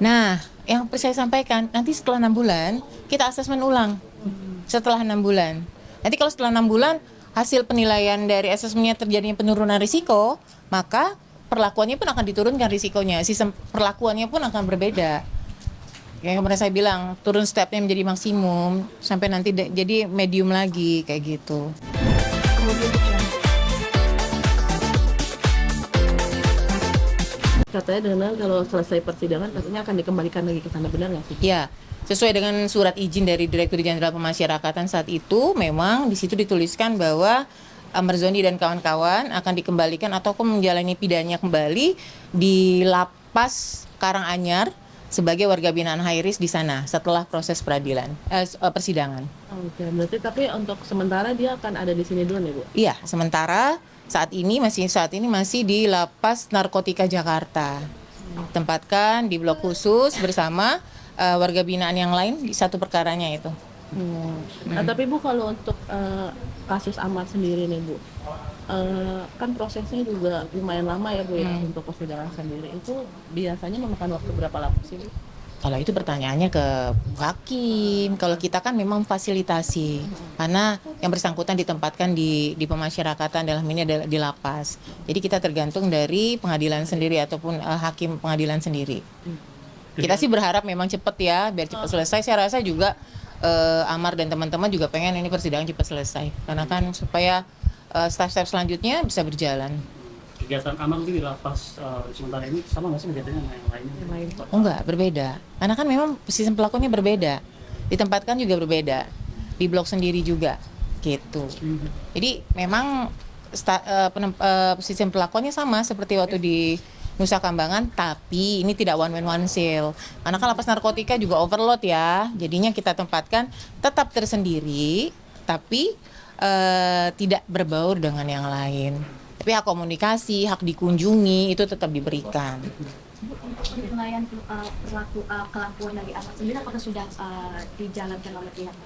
Nah, yang saya sampaikan, nanti setelah 6 bulan, kita asesmen ulang. Setelah 6 bulan. Nanti kalau setelah 6 bulan, hasil penilaian dari asesmennya terjadinya penurunan risiko, maka perlakuannya pun akan diturunkan risikonya. Sistem perlakuannya pun akan berbeda. Yang kemarin saya bilang, turun stepnya menjadi maksimum, sampai nanti jadi medium lagi, kayak gitu. Katanya dengan kalau selesai persidangan katanya akan dikembalikan lagi ke sana, benar nggak sih? Ya, sesuai dengan surat izin dari Direktur Jenderal Pemasyarakatan saat itu, memang di situ dituliskan bahwa Amrzoni dan kawan-kawan akan dikembalikan ataupun menjalani pidananya kembali di Lapas Karanganyar sebagai warga binaan high risk di sana setelah proses persidangan. Oke, berarti tapi untuk sementara dia akan ada di sini dulu nih, Bu? Iya, sementara saat ini masih di Lapas Narkotika Jakarta. Tempatkan di blok khusus bersama warga binaan yang lain di satu perkaranya itu. Nah, tapi Bu kalau untuk kasus Ahmad sendiri nih, Bu, kan prosesnya juga lumayan lama ya, Bu, ya, untuk persidangan sendiri. Itu biasanya memakan waktu berapa lama sih, Bu? Kalau itu pertanyaannya ke hakim. Kalau kita kan memang fasilitasi, karena yang bersangkutan ditempatkan di pemasyarakatan, dalam ini adalah di lapas. Jadi kita tergantung dari pengadilan sendiri ataupun hakim pengadilan sendiri. Kita sih berharap memang cepat ya, biar cepat selesai. Saya rasa juga Amar dan teman-teman juga pengen ini persidangan cepat selesai, karena kan supaya step-step selanjutnya bisa berjalan. Kegiatan aman di lapas sementara ini sama nggak sih kegiatannya dengan yang lainnya? Oh enggak, berbeda. Karena kan memang sistem pelakunya berbeda. Ditempatkan juga berbeda. Di blok sendiri juga, gitu. Jadi memang sistem pelakuannya sama seperti waktu di Nusa Kambangan, tapi ini tidak one man one sale. Karena kan lapas narkotika juga overload ya. Jadinya kita tempatkan tetap tersendiri, tapi tidak berbaur dengan yang lain. Tapi hak komunikasi, hak dikunjungi itu tetap diberikan. Penilaian kelakuan dari anak sendiri apakah sudah dijalankan oleh pihak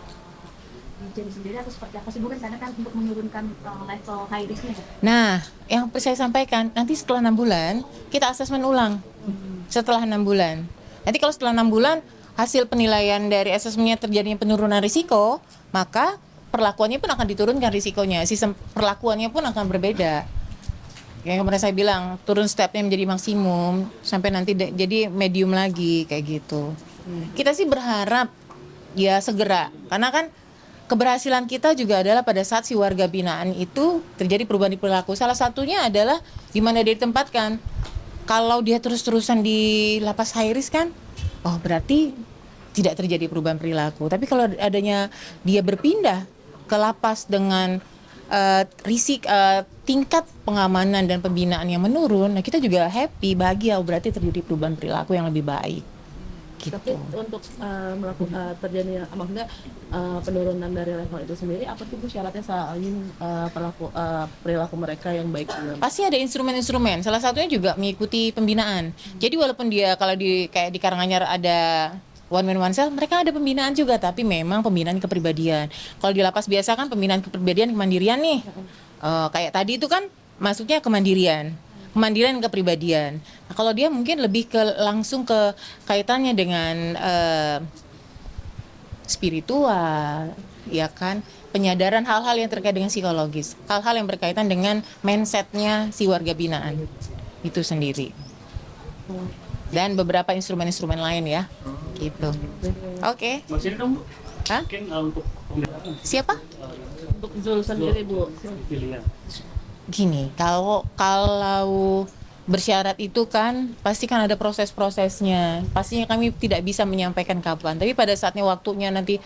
Ijen sendiri atau seperti apa sih, bukan karena kan untuk menurunkan level high risk-nya? Nah, yang saya sampaikan, nanti setelah 6 bulan kita asesmen ulang. Setelah 6 bulan. Nanti kalau setelah 6 bulan hasil penilaian dari asesmennya terjadinya penurunan risiko, maka perlakuannya pun akan diturunkan risikonya. Sistem perlakuannya pun akan berbeda. Yang kemarin saya bilang, turun stepnya menjadi maksimum, sampai nanti jadi medium lagi, kayak gitu. Kita sih berharap ya segera, karena kan keberhasilan kita juga adalah pada saat si warga binaan itu terjadi perubahan di perilaku. Salah satunya adalah di mana dia ditempatkan. Kalau dia terus-terusan di lapas high risk kan, oh berarti tidak terjadi perubahan perilaku. Tapi kalau adanya dia berpindah ke lapas dengan tingkat pengamanan dan pembinaan yang menurun, nah kita juga happy, bahagia, berarti terjadi perubahan perilaku yang lebih baik. Gitu. Tapi untuk melakukan terjadinya maksudnya penurunan dari level itu sendiri, apa sih Bu syaratnya soalnya perilaku mereka yang baik? Pasti ada instrumen-instrumen. Salah satunya juga mengikuti pembinaan. Jadi walaupun dia kalau kayak di Karanganyar ada one man one cell, mereka ada pembinaan juga, tapi memang pembinaan kepribadian. Kalau di lapas biasa kan pembinaan kepribadian, kemandirian nih. Kayak tadi itu kan masuknya kemandirian kepribadian. Nah, kalau dia mungkin lebih langsung ke kaitannya dengan spiritual, ya kan, penyadaran hal-hal yang terkait dengan psikologis, hal-hal yang berkaitan dengan mindsetnya si warga binaan itu sendiri, dan beberapa instrumen-instrumen lain ya, gitu. Oke. Masih ada dong, Bu? Hah? Mungkin untuk pembedahan Siapa? Untuk Zul sendiri, Bu. pilihan. Gini, kalau bersyarat itu kan pasti kan ada proses-prosesnya. Pastinya kami tidak bisa menyampaikan kapan. Tapi pada saatnya waktunya nanti,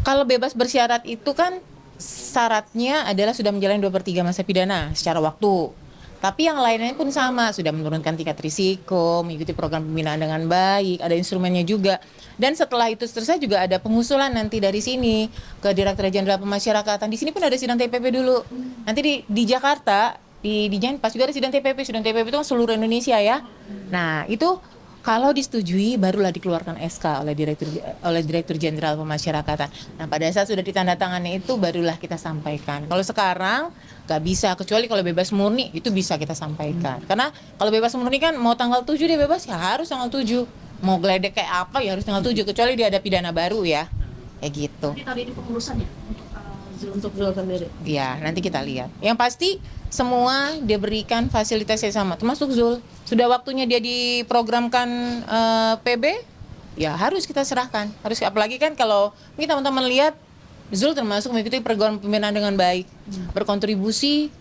kalau bebas bersyarat itu kan syaratnya adalah sudah menjalani 2/3 masa pidana secara waktu. Tapi yang lainnya pun sama, sudah menurunkan tingkat risiko, mengikuti program pembinaan dengan baik, ada instrumennya juga. Dan setelah itu selesai juga ada pengusulan nanti dari sini ke Direktur Jenderal Pemasyarakatan. Di sini pun ada sidang TPP dulu. Nanti di Jakarta, di Janpas juga ada sidang TPP. Sidang TPP itu kan seluruh Indonesia ya. Nah, itu kalau disetujui barulah dikeluarkan SK oleh Direktur Jenderal Pemasyarakatan. Nah, pada saat sudah ditandatangani itu barulah kita sampaikan. Kalau sekarang nggak bisa, kecuali kalau bebas murni itu bisa kita sampaikan. Karena kalau bebas murni kan mau tanggal 7 dia bebas, ya harus tanggal 7. mau geledek kayak apa ya harus tanggal 7, kecuali dia ada pidana baru ya. Kayak gitu. Jadi tahun ini pengurusan ya Untuk Zul sendiri. Ya, nanti kita lihat. Yang pasti semua dia berikan fasilitas yang sama, termasuk Zul. Sudah waktunya dia diprogramkan PB, ya harus kita serahkan. Harus, apalagi kan kalau mungkin teman-teman lihat Zul termasuk mengikuti program pembinaan dengan baik, berkontribusi,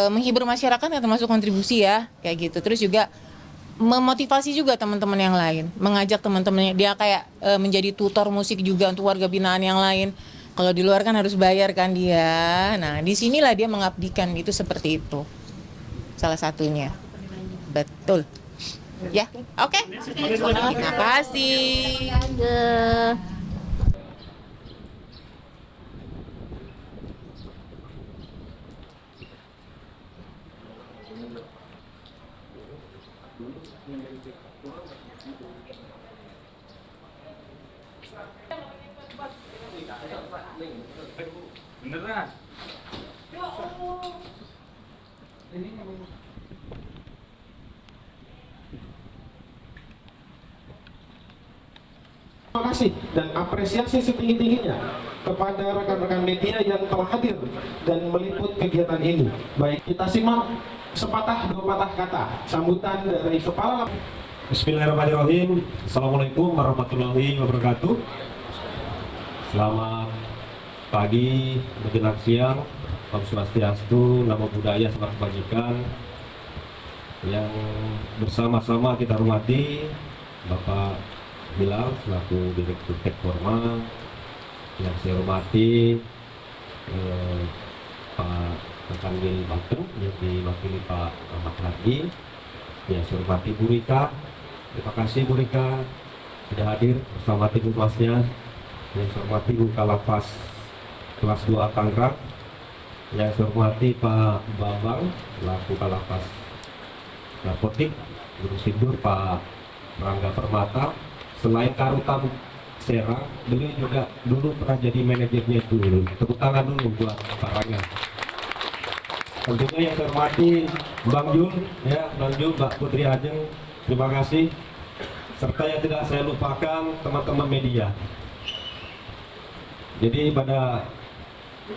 menghibur masyarakat ya termasuk kontribusi ya, kayak gitu. Terus juga memotivasi juga teman-teman yang lain, mengajak teman-temannya. Dia kayak menjadi tutor musik juga untuk warga binaan yang lain. Kalau di luar kan harus bayar kan dia. Nah, disinilah dia mengabdikan, itu seperti itu. Salah satunya. Betul. Ya, oke. Terima kasih. Beneran. Terima kasih dan apresiasi setinggi-tingginya kepada rekan-rekan media yang telah hadir dan meliput kegiatan ini. Baik, kita simak sepatah dua patah kata sambutan dari Kepala. Bismillahirrahmanirrahim. Assalamualaikum warahmatullahi wabarakatuh. Selamat pagi menjelang siang. Om Swastiastu, Namo Buddhaya, Salam Kebajikan. Yang bersama-sama kita hormati Bapak Bilal selaku Direktur Tekforma, yang saya hormati Pak Kanwil Banten yang diwakili Pak Ahmad Hadi, yang saya hormati Bu Rika. Terima kasih Bu Rika sudah hadir bersama tim humasnya. Yang saya hormati Bu Kalapas kelas 2 Tangerang, yang saya hormati Pak Bambang selaku Kalapas Narkotik Gunung Sindur, Pak Rangga Permata. Selain Karutan Serang, beliau juga dulu pernah jadi manajernya dulu. Tepuk tangan dulu buat Pak Rangga. Tentunya yang saya hormati Bang Jul, ya Bang Jul, Mbak Putri Ajeng, terima kasih. Serta yang tidak saya lupakan teman-teman media. Jadi pada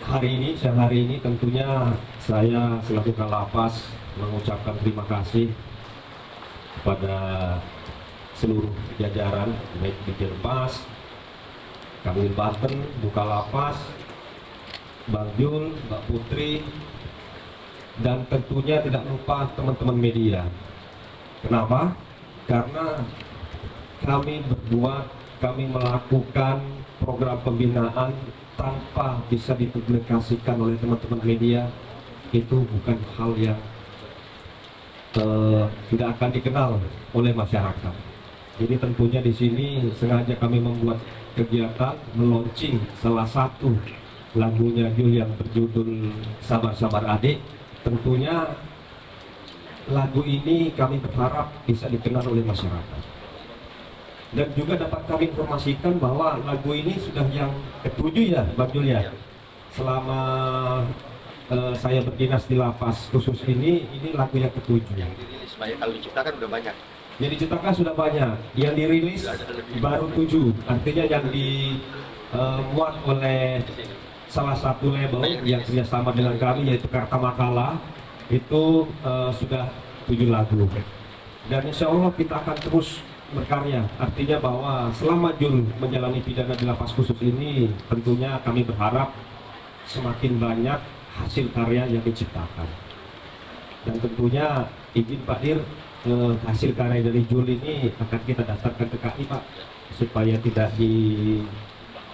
hari ini, siang hari ini tentunya saya selaku Kalapas mengucapkan terima kasih kepada seluruh jajaran baik di Jenpas, Kanwil Banten, Bukalapas, Bang Jul, Mbak Putri, dan tentunya tidak lupa teman-teman media. Kenapa? Karena kami berdua, kami melakukan program pembinaan tanpa bisa dipublikasikan oleh teman-teman media, itu bukan hal yang tidak akan dikenal oleh masyarakat. Jadi tentunya di sini sengaja kami membuat kegiatan meluncing salah satu lagunya Jul yang berjudul Sabar Sabar Adik. Tentunya lagu ini kami berharap bisa dikenal oleh masyarakat. Dan juga dapat kami informasikan bahwa lagu ini sudah yang ketujuh ya Bang Jul ya. Selama saya berdinas di lapas khusus ini lagu yang ketujuh. Sebanyak kalau diciptakan udah banyak. Yang diciptakan sudah banyak, yang dirilis baru 7. Artinya yang dimuat oleh salah satu label yang kerjasama dengan kami yaitu Karta Makala, itu sudah 7 lagu. Dan insya Allah kita akan terus berkarya. Artinya bahwa selama Jul menjalani pidana di lapas khusus ini, tentunya kami berharap semakin banyak hasil karya yang diciptakan. Dan tentunya izin Pak Dir, hasil karya dari Jul ini akan kita daftarkan ke KI Pak, supaya tidak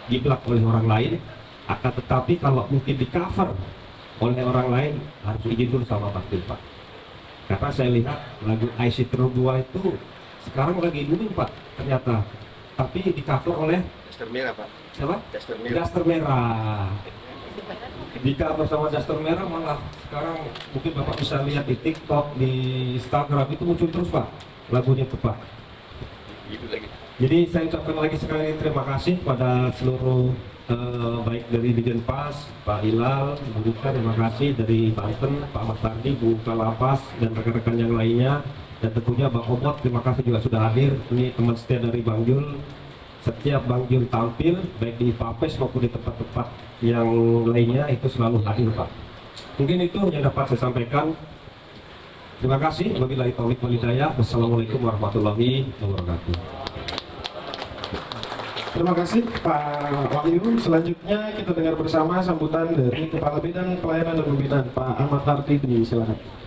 diblok oleh orang lain. Akan tetapi kalau mungkin di cover oleh orang lain harus izin dulu sama Pak Dir Pak. Karena saya lihat lagu IC Terus 2 itu sekarang lagi booming Pak ternyata, tapi di cover oleh Daster Merah Pak. siapa? Daster Merah. Daster Merah. Di cover sama Daster Merah malah sekarang mungkin Bapak bisa lihat di TikTok, di Instagram itu muncul terus Pak lagunya itu Pak. Gitu lagi. Jadi saya ucapkan lagi sekali terima kasih pada seluruh baik dari Dijenpas, Pak Hilal, Bu Rika, terima kasih dari Banten, Pak Ahmad Tardi, Bu Kalapas, dan rekan-rekan yang lainnya Dan tentunya Bang Obot, terima kasih juga sudah hadir. Ini teman setia dari Bang Jul. Setiap Bang Jul tampil, baik di Papes maupun di tempat-tempat yang lainnya, itu selalu hadir, Pak. Mungkin itu yang dapat saya sampaikan. Terima kasih. Wabillahi taufiq wal hidayah. Wassalamualaikum warahmatullahi wabarakatuh. Terima kasih Pak Wahyu. Selanjutnya kita dengar bersama sambutan dari Kepala Bidang Pelayanan dan Pembinaan Pak Ahmad Hartidi. Silakan.